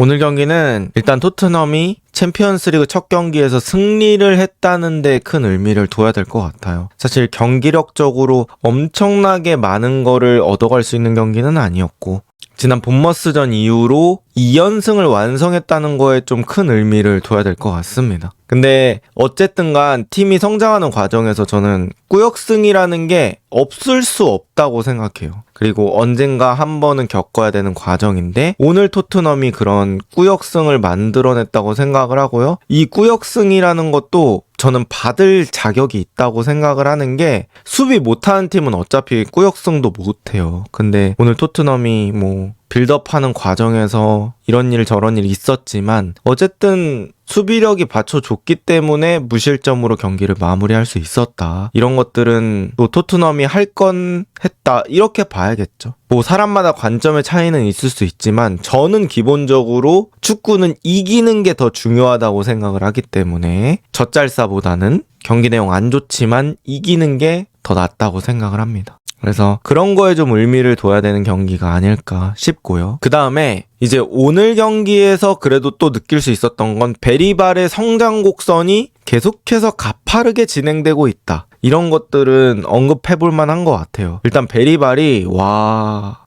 오늘 경기는 일단 토트넘이 챔피언스리그 첫 경기에서 승리를 했다는 데 큰 의미를 둬야 될 것 같아요. 사실 경기력적으로 엄청나게 많은 거를 얻어갈 수 있는 경기는 아니었고 지난 본머스전 이후로 2연승을 완성했다는 거에 좀 큰 의미를 둬야 될 것 같습니다. 근데 어쨌든 간 팀이 성장하는 과정에서 저는 꾸역승이라는 게 없을 수 없다고 생각해요. 그리고 언젠가 한 번은 겪어야 되는 과정인데 오늘 토트넘이 그런 꾸역승을 만들어냈다고 생각을 하고요. 이 꾸역승이라는 것도 저는 받을 자격이 있다고 생각을 하는 게 수비 못하는 팀은 어차피 꾸역승도 못해요. 근데 오늘 토트넘이 빌드업하는 과정에서 이런 일 저런 일 있었지만 어쨌든 수비력이 받쳐줬기 때문에 무실점으로 경기를 마무리할 수 있었다. 이런 것들은 또 토트넘이 할 건 했다. 이렇게 봐야겠죠. 사람마다 관점의 차이는 있을 수 있지만 저는 기본적으로 축구는 이기는 게 더 중요하다고 생각을 하기 때문에 젖잘싸보다는 경기 내용 안 좋지만 이기는 게 더 낫다고 생각을 합니다. 그래서 그런 거에 좀 의미를 둬야 되는 경기가 아닐까 싶고요. 그 다음에 이제 오늘 경기에서 그래도 또 느낄 수 있었던 건 베리발의 성장 곡선이 계속해서 가파르게 진행되고 있다. 이런 것들은 언급해볼 만한 것 같아요. 일단 베리발이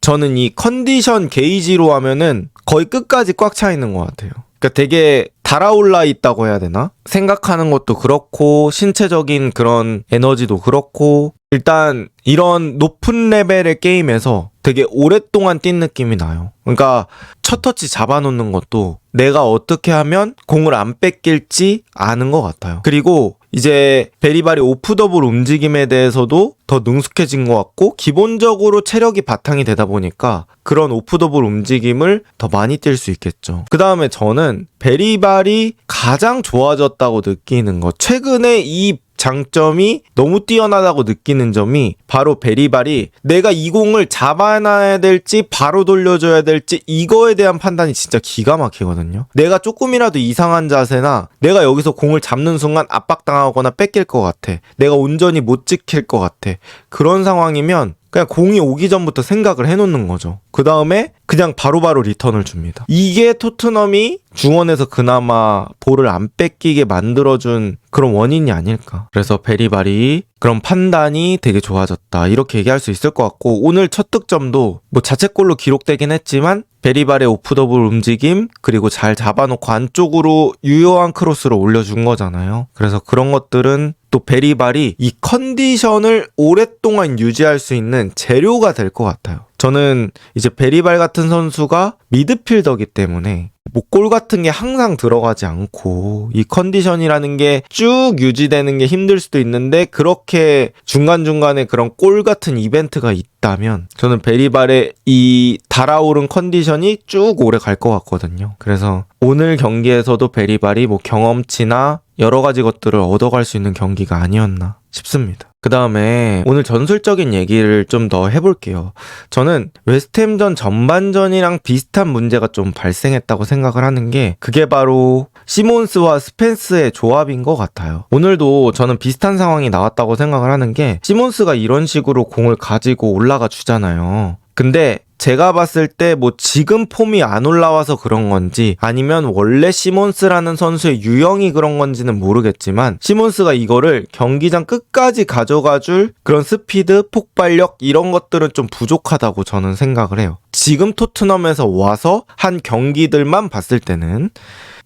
저는 이 컨디션 게이지로 하면은 거의 끝까지 꽉 차 있는 것 같아요. 그러니까 되게 달아올라 있다고 해야 되나? 생각하는 것도 그렇고 신체적인 그런 에너지도 그렇고 일단 이런 높은 레벨의 게임에서 되게 오랫동안 뛴 느낌이 나요. 그러니까 첫 터치 잡아놓는 것도 내가 어떻게 하면 공을 안 뺏길지 아는 것 같아요. 그리고 이제 베리발이 오프더볼 움직임에 대해서도 더 능숙해진 것 같고 기본적으로 체력이 바탕이 되다 보니까 그런 오프더볼 움직임을 더 많이 뛸 수 있겠죠. 그 다음에 저는 베리발이 가장 좋아졌다고 느끼는 것, 최근에 이 장점이 너무 뛰어나다고 느끼는 점이 바로 베리발이 내가 이 공을 잡아놔야 될지 바로 돌려줘야 될지 이거에 대한 판단이 진짜 기가 막히거든요. 내가 조금이라도 이상한 자세나 내가 여기서 공을 잡는 순간 압박당하거나 뺏길 것 같아. 내가 온전히 못 지킬 것 같아. 그런 상황이면 그냥 공이 오기 전부터 생각을 해놓는 거죠. 그 다음에 그냥 바로바로 리턴을 줍니다. 이게 토트넘이 중원에서 그나마 볼을 안 뺏기게 만들어준 그런 원인이 아닐까. 그래서 베리발이 그런 판단이 되게 좋아졌다. 이렇게 얘기할 수 있을 것 같고 오늘 첫 득점도 자책골로 기록되긴 했지만 베리발의 오프더볼 움직임 그리고 잘 잡아놓고 안쪽으로 유효한 크로스로 올려준 거잖아요. 그래서 그런 것들은 또 베리발이 이 컨디션을 오랫동안 유지할 수 있는 재료가 될 것 같아요. 저는 이제 베리발 같은 선수가 미드필더기 때문에 골 같은 게 항상 들어가지 않고 이 컨디션이라는 게 쭉 유지되는 게 힘들 수도 있는데 그렇게 중간중간에 그런 골 같은 이벤트가 있다면 저는 베리발의 이 달아오른 컨디션이 쭉 오래 갈 것 같거든요. 그래서 오늘 경기에서도 베리발이 경험치나 여러 가지 것들을 얻어갈 수 있는 경기가 아니었나 싶습니다. 그 다음에 오늘 전술적인 얘기를 좀 더 해볼게요. 저는 웨스트햄전 전반전이랑 비슷한 문제가 좀 발생했다고 생각을 하는 게 그게 바로 시몬스와 스펜스의 조합인 것 같아요. 오늘도 저는 비슷한 상황이 나왔다고 생각을 하는 게 시몬스가 이런 식으로 공을 가지고 올라가 주잖아요. 근데 제가 봤을 때 지금 폼이 안 올라와서 그런 건지 아니면 원래 시몬스라는 선수의 유형이 그런 건지는 모르겠지만 시몬스가 이거를 경기장 끝까지 가져가줄 그런 스피드, 폭발력 이런 것들은 좀 부족하다고 저는 생각을 해요. 지금 토트넘에서 와서 한 경기들만 봤을 때는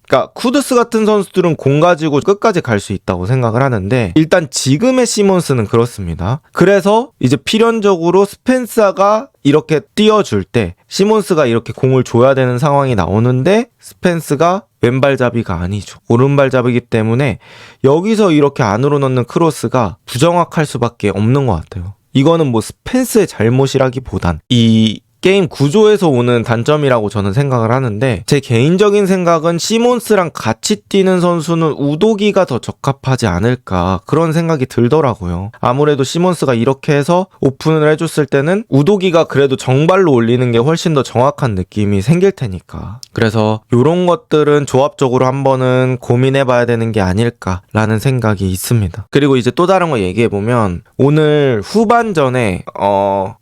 그러니까 쿠두스 같은 선수들은 공 가지고 끝까지 갈 수 있다고 생각을 하는데 일단 지금의 시몬스는 그렇습니다. 그래서 이제 필연적으로 스펜서가 이렇게 띄워줄 때 시몬스가 이렇게 공을 줘야 되는 상황이 나오는데 스펜스가 왼발잡이가 아니죠. 오른발잡이기 때문에 여기서 이렇게 안으로 넣는 크로스가 부정확할 수밖에 없는 것 같아요. 이거는 스펜스의 잘못이라기보단 이 게임 구조에서 오는 단점이라고 저는 생각을 하는데 제 개인적인 생각은 시몬스랑 같이 뛰는 선수는 우도기가 더 적합하지 않을까 그런 생각이 들더라고요. 아무래도 시몬스가 이렇게 해서 오픈을 해줬을 때는 우도기가 그래도 정발로 올리는 게 훨씬 더 정확한 느낌이 생길 테니까 그래서 이런 것들은 조합적으로 한번은 고민해봐야 되는 게 아닐까라는 생각이 있습니다. 그리고 이제 또 다른 거 얘기해보면 오늘 후반전에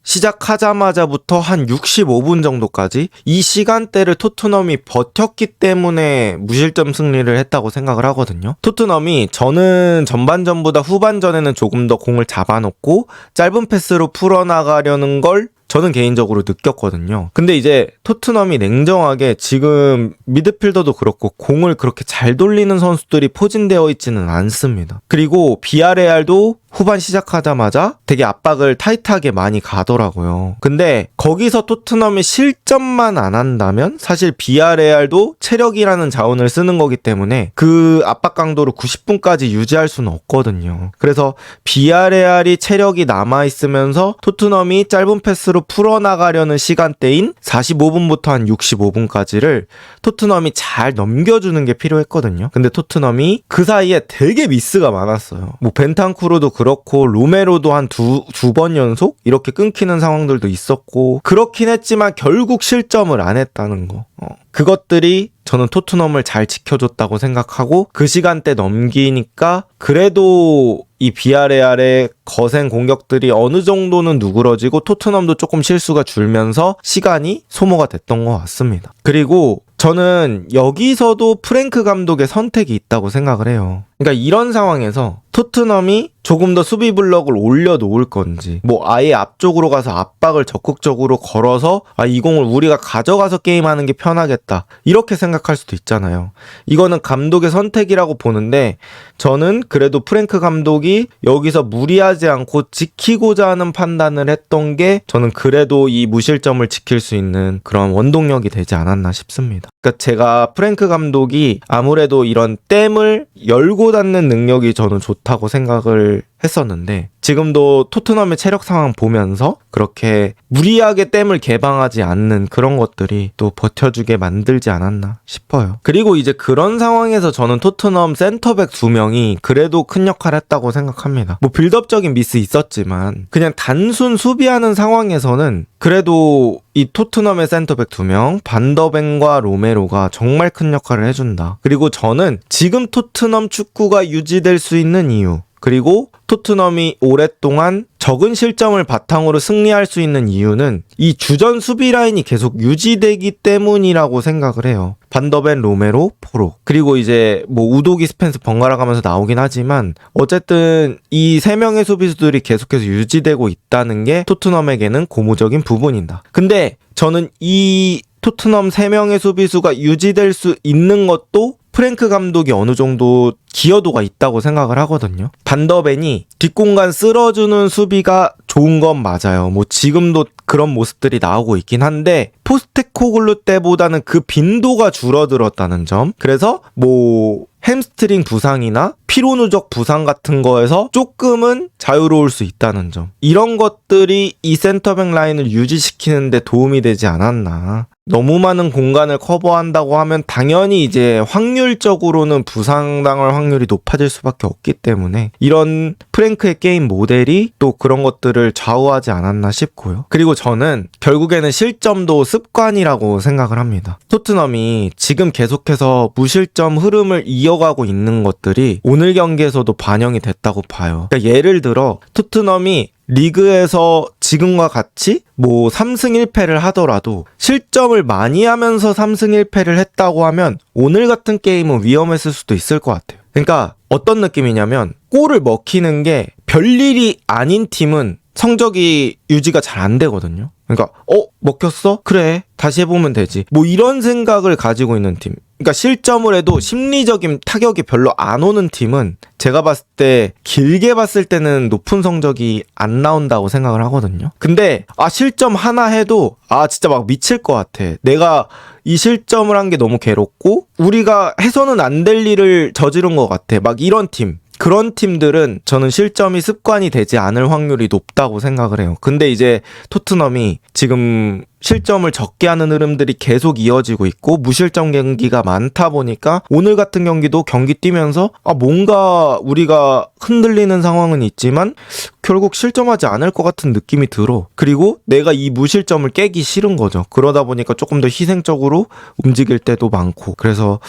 시작하자마자부터 한 한 65분 정도까지 이 시간대를 토트넘이 버텼기 때문에 무실점 승리를 했다고 생각을 하거든요. 토트넘이 저는 전반전보다 후반전에는 조금 더 공을 잡아놓고 짧은 패스로 풀어나가려는 걸 저는 개인적으로 느꼈거든요. 근데 이제 토트넘이 냉정하게 지금 미드필더도 그렇고 공을 그렇게 잘 돌리는 선수들이 포진되어 있지는 않습니다. 그리고 비아레알도 후반 시작하자마자 되게 압박을 타이트하게 많이 가더라고요. 근데 거기서 토트넘이 실점만 안 한다면 사실 비아레알도 체력이라는 자원을 쓰는 거기 때문에 그 압박 강도를 90분까지 유지할 수는 없거든요. 그래서 비아레알이 체력이 남아있으면서 토트넘이 짧은 패스로 풀어나가려는 시간대인 45분부터 한 65분까지를 토트넘이 잘 넘겨주는 게 필요했거든요. 근데 토트넘이 그 사이에 되게 미스가 많았어요. 뭐 벤탄쿠르도 그렇고 로메로도 한 두 번 연속 이렇게 끊기는 상황들도 있었고 그렇긴 했지만 결국 실점을 안 했다는 거. 그것들이 저는 토트넘을 잘 지켜줬다고 생각하고 그 시간대 넘기니까 그래도 이 비아레알의 거센 공격들이 어느 정도는 누그러지고 토트넘도 조금 실수가 줄면서 시간이 소모가 됐던 것 같습니다. 그리고 저는 여기서도 프랭크 감독의 선택이 있다고 생각을 해요. 그러니까 이런 상황에서 토트넘이 조금 더 수비 블럭을 올려놓을 건지 뭐 아예 앞쪽으로 가서 압박을 적극적으로 걸어서 이 공을 우리가 가져가서 게임하는 게 편하겠다 이렇게 생각할 수도 있잖아요. 이거는 감독의 선택이라고 보는데 저는 그래도 프랭크 감독이 여기서 무리하지 않고 지키고자 하는 판단을 했던 게 저는 그래도 이 무실점을 지킬 수 있는 그런 원동력이 되지 않았나 싶습니다. 그러니까 제가 프랭크 감독이 아무래도 이런 댐을 열고 닫는 능력이 저는 좋다고 생각을 했었는데 지금도 토트넘의 체력 상황 보면서 그렇게 무리하게 댐을 개방하지 않는 그런 것들이 또 버텨주게 만들지 않았나 싶어요. 그리고 이제 그런 상황에서 저는 토트넘 센터백 2명이 그래도 큰 역할을 했다고 생각합니다. 뭐 빌드업적인 미스 있었지만 그냥 단순 수비하는 상황에서는 그래도 이 토트넘의 센터백 2명 반더벤과 로메로가 정말 큰 역할을 해준다. 그리고 저는 지금 토트넘 축구가 유지될 수 있는 이유 그리고 토트넘이 오랫동안 적은 실점을 바탕으로 승리할 수 있는 이유는 이 주전 수비 라인이 계속 유지되기 때문이라고 생각을 해요. 반더벤, 로메로, 포로 그리고 이제 뭐 우도기, 스펜스 번갈아 가면서 나오긴 하지만 어쨌든 이 3명의 수비수들이 계속해서 유지되고 있다는 게 토트넘에게는 고무적인 부분이다. 근데 저는 이 토트넘 3명의 수비수가 유지될 수 있는 것도 프랭크 감독이 어느 정도 기여도가 있다고 생각을 하거든요. 반더벤이 뒷공간 쓸어주는 수비가 좋은 건 맞아요. 뭐 지금도 그런 모습들이 나오고 있긴 한데 포스테코글루 때보다는 그 빈도가 줄어들었다는 점. 그래서 뭐 햄스트링 부상이나 피로누적 부상 같은 거에서 조금은 자유로울 수 있다는 점. 이런 것들이 이 센터백 라인을 유지시키는 데 도움이 되지 않았나. 너무 많은 공간을 커버한다고 하면 당연히 이제 확률적으로는 부상당할 확률이 높아질 수밖에 없기 때문에 이런 프랭크의 게임 모델이 또 그런 것들을 좌우하지 않았나 싶고요. 그리고 저는 결국에는 실점도 습관이라고 생각을 합니다. 토트넘이 지금 계속해서 무실점 흐름을 이어가고 있는 것들이 오늘 경기에서도 반영이 됐다고 봐요. 그러니까 예를 들어 토트넘이 리그에서 지금과 같이 뭐 3승 1패를 하더라도 실점을 많이 하면서 3승 1패를 했다고 하면 오늘 같은 게임은 위험했을 수도 있을 것 같아요. 그러니까 어떤 느낌이냐면 골을 먹히는 게 별일이 아닌 팀은 성적이 유지가 잘 안 되거든요. 그러니까 먹혔어? 그래 다시 해보면 되지. 뭐 이런 생각을 가지고 있는 팀. 그러니까 실점을 해도 심리적인 타격이 별로 안 오는 팀은 제가 봤을 때 길게 봤을 때는 높은 성적이 안 나온다고 생각을 하거든요. 근데 실점 하나 해도 진짜 막 미칠 것 같아. 내가 이 실점을 한 게 너무 괴롭고 우리가 해서는 안 될 일을 저지른 것 같아. 막 이런 팀. 그런 팀들은 저는 실점이 습관이 되지 않을 확률이 높다고 생각을 해요. 근데 이제 토트넘이 지금 실점을 적게 하는 흐름들이 계속 이어지고 있고 무실점 경기가 많다 보니까 오늘 같은 경기도 경기 뛰면서 뭔가 우리가 흔들리는 상황은 있지만 결국 실점하지 않을 것 같은 느낌이 들어. 그리고 내가 이 무실점을 깨기 싫은 거죠. 그러다 보니까 조금 더 희생적으로 움직일 때도 많고 그래서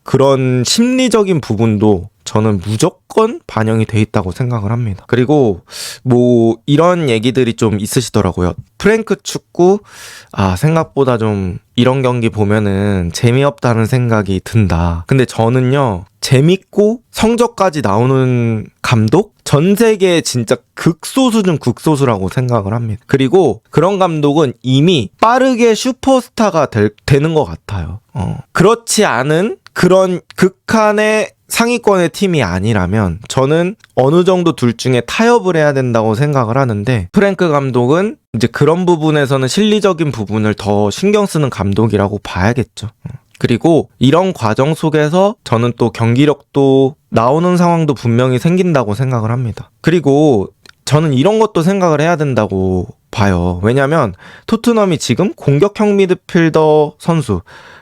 그런 심리적인 부분도 저는 무조건 반영이 돼 있다고 생각을 합니다. 그리고 뭐 이런 얘기들이 좀 있으시더라고요. 프랭크 축구 생각보다 좀 이런 경기 보면은 재미없다는 생각이 든다. 근데 저는요, 재밌고 성적까지 나오는 감독? 전 세계에 진짜 극소수 중 극소수라고 생각을 합니다. 그리고 그런 감독은 이미 빠르게 슈퍼스타가 되는 것 같아요. 그렇지 않은 그런 극한의 상위권의 팀이 아니라면 저는 어느 정도 둘 중에 타협을 해야 된다고 생각을 하는데, 프랭크 감독은 이제 그런 부분에서는 실리적인 부분을 더 신경 쓰는 감독이라고 봐야겠죠. 그리고 이런 과정 속에서 저는 또 경기력도 나오는 상황도 분명히 생긴다고 생각을 합니다. 그리고 저는 이런 것도 생각을 해야 된다고 봐요. 왜냐면 토트넘이 지금 공격형 미드필더 선수,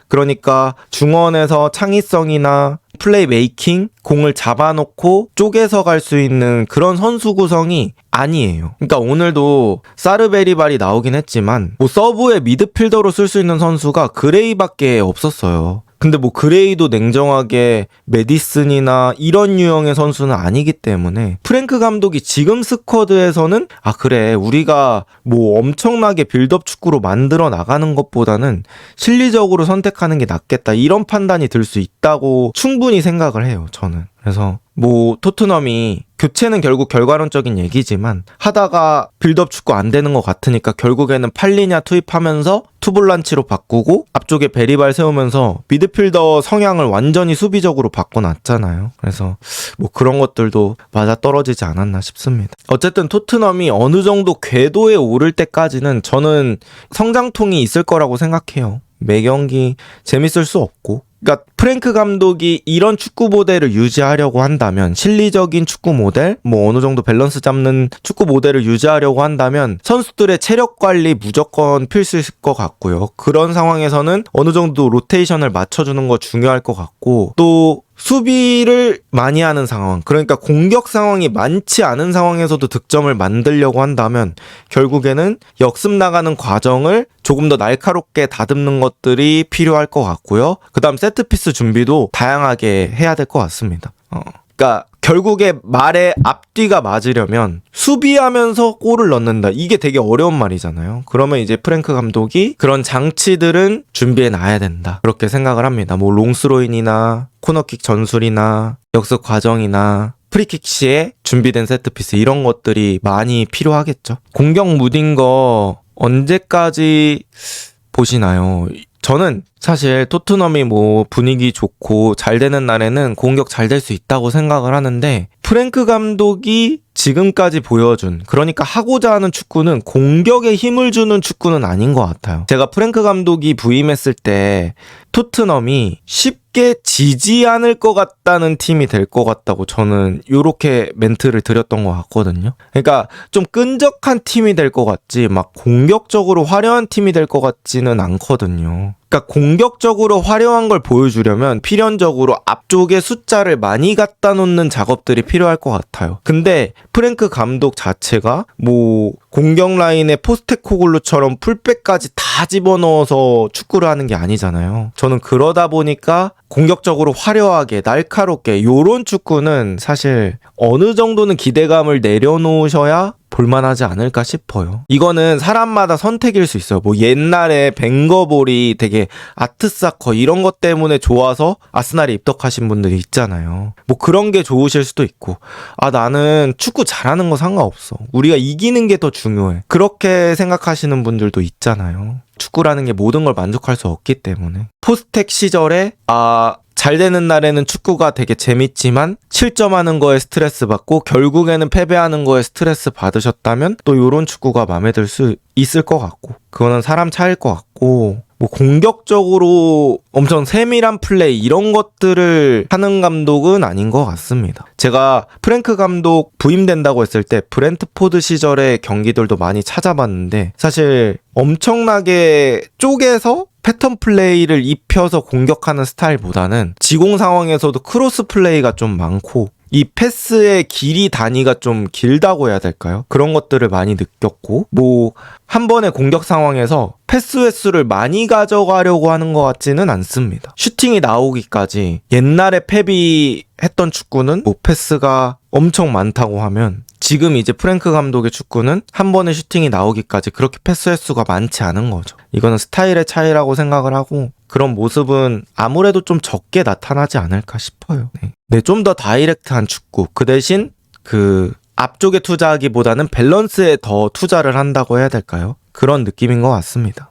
그러니까 중원에서 창의성이나 플레이 메이킹, 공을 잡아놓고 쪼개서 갈 수 있는 그런 선수 구성이 아니에요. 그러니까 오늘도 사르베리발이 나오긴 했지만 뭐 서브에 미드필더로 쓸 수 있는 선수가 그레이밖에 없었어요. 근데 뭐 그레이도 냉정하게 메디슨이나 이런 유형의 선수는 아니기 때문에 프랭크 감독이 지금 스쿼드에서는 그래, 우리가 뭐 엄청나게 빌드업 축구로 만들어 나가는 것보다는 실리적으로 선택하는 게 낫겠다, 이런 판단이 들 수 있다고 충분히 생각을 해요, 저는. 그래서 뭐 토트넘이 교체는 결국 결과론적인 얘기지만 하다가 빌드업 축구 안 되는 것 같으니까 결국에는 팔리냐 투입하면서 투볼란치로 바꾸고 앞쪽에 베리발 세우면서 미드필더 성향을 완전히 수비적으로 바꿔놨잖아요. 그래서 뭐 그런 것들도 맞아떨어지지 않았나 싶습니다. 어쨌든 토트넘이 어느 정도 궤도에 오를 때까지는 저는 성장통이 있을 거라고 생각해요. 매 경기 재밌을 수 없고, 그러니까 프랭크 감독이 이런 축구 모델을 유지하려고 한다면, 실리적인 축구 모델, 뭐 어느 정도 밸런스 잡는 축구 모델을 유지하려고 한다면 선수들의 체력 관리 무조건 필수일 것 같고요. 그런 상황에서는 어느 정도 로테이션을 맞춰주는 거 중요할 것 같고, 또 수비를 많이 하는 상황, 그러니까 공격 상황이 많지 않은 상황에서도 득점을 만들려고 한다면 결국에는 역습 나가는 과정을 조금 더 날카롭게 다듬는 것들이 필요할 것 같고요. 그 다음 세트피스 준비도 다양하게 해야 될 것 같습니다. 그러니까 결국에 말의 앞뒤가 맞으려면 수비하면서 골을 넣는다, 이게 되게 어려운 말이잖아요. 그러면 이제 프랭크 감독이 그런 장치들은 준비해 놔야 된다, 그렇게 생각을 합니다. 뭐 롱스로인이나 코너킥 전술이나 역습 과정이나 프리킥 시에 준비된 세트피스, 이런 것들이 많이 필요하겠죠. 공격 무딘 거 언제까지 보시나요? 저는 사실 토트넘이 뭐 분위기 좋고 잘 되는 날에는 공격 잘 될 수 있다고 생각을 하는데, 프랭크 감독이 지금까지 보여준, 그러니까 하고자 하는 축구는 공격에 힘을 주는 축구는 아닌 것 같아요. 제가 프랭크 감독이 부임했을 때 토트넘이 쉽게 지지 않을 것 같다는 팀이 될 것 같다고 저는 이렇게 멘트를 드렸던 것 같거든요. 그러니까 좀 끈적한 팀이 될 것 같지 막 공격적으로 화려한 팀이 될 것 같지는 않거든요. 그러니까 공격적으로 화려한 걸 보여주려면 필연적으로 앞쪽에 숫자를 많이 갖다 놓는 작업들이 필요할 것 같아요. 근데 프랭크 감독 자체가 뭐 공격 라인에 포스테코글루처럼 풀백까지 다 집어넣어서 축구를 하는 게 아니잖아요. 저는 그러다 보니까 공격적으로 화려하게 날카롭게 요런 축구는 사실 어느 정도는 기대감을 내려놓으셔야 볼만하지 않을까 싶어요. 이거는 사람마다 선택일 수 있어요. 뭐 옛날에 벵거볼이 되게 아트사커 이런 것 때문에 좋아서 아스날에 입덕하신 분들이 있잖아요. 뭐 그런 게 좋으실 수도 있고, 나는 축구 잘하는 거 상관없어, 우리가 이기는 게 더 중요해, 그렇게 생각하시는 분들도 있잖아요. 축구라는 게 모든 걸 만족할 수 없기 때문에. 포스텍 시절에 잘 되는 날에는 축구가 되게 재밌지만 실점하는 거에 스트레스 받고 결국에는 패배하는 거에 스트레스 받으셨다면 또 요런 축구가 마음에 들 수 있을 것 같고, 그거는 사람 차이일 것 같고, 뭐 공격적으로 엄청 세밀한 플레이 이런 것들을 하는 감독은 아닌 것 같습니다. 제가 프랭크 감독 부임된다고 했을 때 브렌트포드 시절의 경기들도 많이 찾아봤는데 사실 엄청나게 쪼개서 패턴 플레이를 입혀서 공격하는 스타일보다는 지공 상황에서도 크로스 플레이가 좀 많고, 이 패스의 길이 단위가 좀 길다고 해야 될까요? 그런 것들을 많이 느꼈고, 뭐 한 번의 공격 상황에서 패스 횟수를 많이 가져가려고 하는 것 같지는 않습니다. 슈팅이 나오기까지, 옛날에 펩이 했던 축구는 뭐 패스가 엄청 많다고 하면, 지금 이제 프랭크 감독의 축구는 한 번의 슈팅이 나오기까지 그렇게 패스 횟수가 많지 않은 거죠. 이거는 스타일의 차이라고 생각을 하고, 그런 모습은 아무래도 좀 적게 나타나지 않을까 싶어요. 네, 좀 더 다이렉트한 축구. 그 대신 그 앞쪽에 투자하기보다는 밸런스에 더 투자를 한다고 해야 될까요? 그런 느낌인 것 같습니다.